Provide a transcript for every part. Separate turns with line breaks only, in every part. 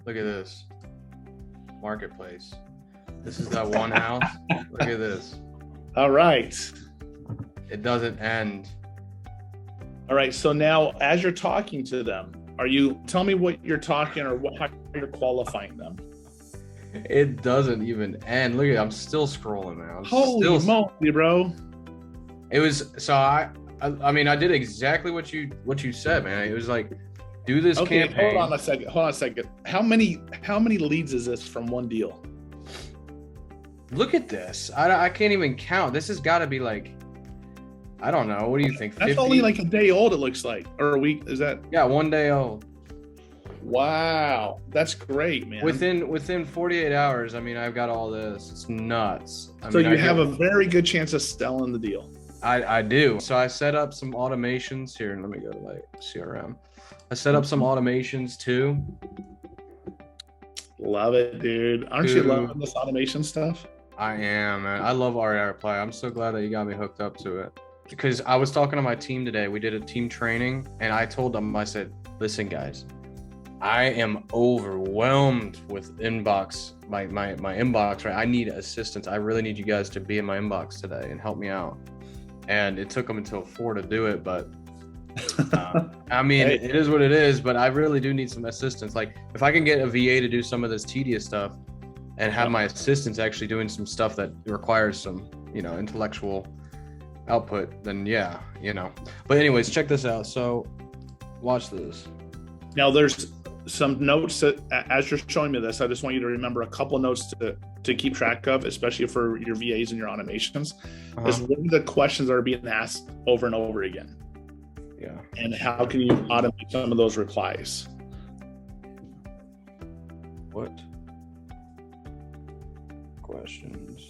Look at this. Marketplace. This is that one house. Look at this.
All right.
It doesn't end.
All right. So now as you're talking to them, tell me what you're talking or how you're qualifying them.
It doesn't even end. Look at it. I'm still scrolling, man.
Holy moly, bro.
It was, so I mean, I did exactly what you said, man. It was like, do this campaign.
Hold on a second. How many leads is this from one deal?
Look at this. I can't even count. This has got to be like, I don't know. What do you think?
That's
50?
only like a day old, it looks like, or a week. Is that?
Yeah, 1 day old.
Wow, that's great, man.
Within 48 hours, I mean, I've got all this. It's nuts.
You have a very good chance of selling the deal.
I do. So I set up some automations here. Let me go to my CRM. I set up some automations too.
Love it, dude. Aren't you loving this automation stuff?
I am, man. I love REI Reply. I'm so glad that you got me hooked up to it. Because I was talking to my team today. We did a team training, and I told them, I said, listen, guys, I am overwhelmed with inbox, my inbox, right? I need assistance. I really need you guys to be in my inbox today and help me out. And it took them until 4 to do it, but I mean, it is what it is, but I really do need some assistance. Like if I can get a VA to do some of this tedious stuff and have my assistants actually doing some stuff that requires some, intellectual output, then yeah, But anyways, check this out. So watch this. Now
there's some notes that, as you're showing me this, I just want you to remember a couple of notes to keep track of, especially for your VAs and your automations, is what are the questions that are being asked over and over again.
Yeah.
And how can you automate some of those replies?
What questions?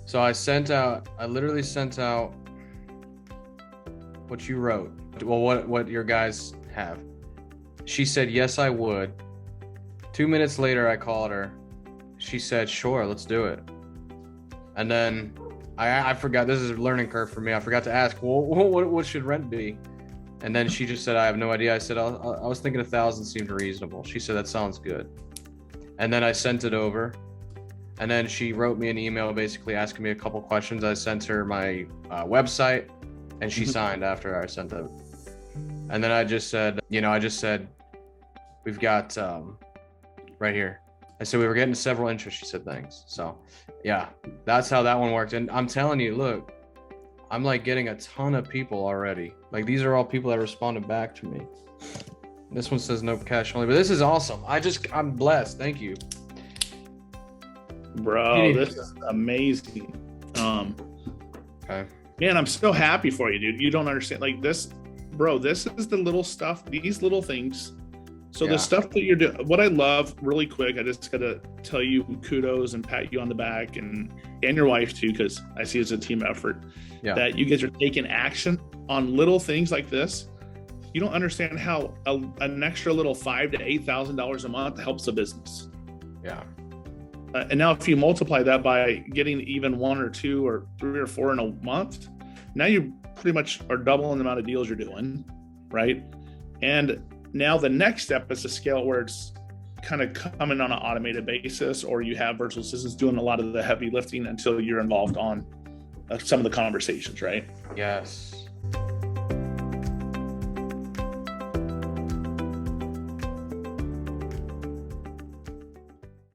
So I literally sent out what you wrote. Well, what your guys have. She said, yes, I would. 2 minutes later, I called her. She said, sure, let's do it. And then I forgot, this is a learning curve for me. I forgot to ask, well, what should rent be? And then she just said, I have no idea. I said, I was thinking 1,000 seemed reasonable. She said, that sounds good. And then I sent it over. And then she wrote me an email basically asking me a couple questions. I sent her my website, and she signed after I sent it. And then I just said, we've got right here. I said, we were getting several interests. She said, thanks. So yeah, that's how that one worked. And I'm telling you, look, I'm like getting a ton of people already. Like these are all people that responded back to me. This one says no cash only, but this is awesome. I'm blessed. Thank you.
Bro, this is amazing.
Okay.
Man, I'm so happy for you, dude. You don't understand. Like this, bro, this is the little stuff, these little things. So the stuff that you're doing, what I love really quick, I just got to tell you kudos and pat you on the back and your wife too, because I see it's a team effort that you guys are taking action on little things like this. You don't understand how an extra little $5,000 to $8,000 a month helps a business.
Yeah.
And now if you multiply that by getting even 1 or 2 or 3 or 4 in a month, now you pretty much are doubling the amount of deals you're doing, right? And now the next step is to scale where it's kind of coming on an automated basis, or you have virtual assistants doing a lot of the heavy lifting until you're involved on some of the conversations, right?
Yes.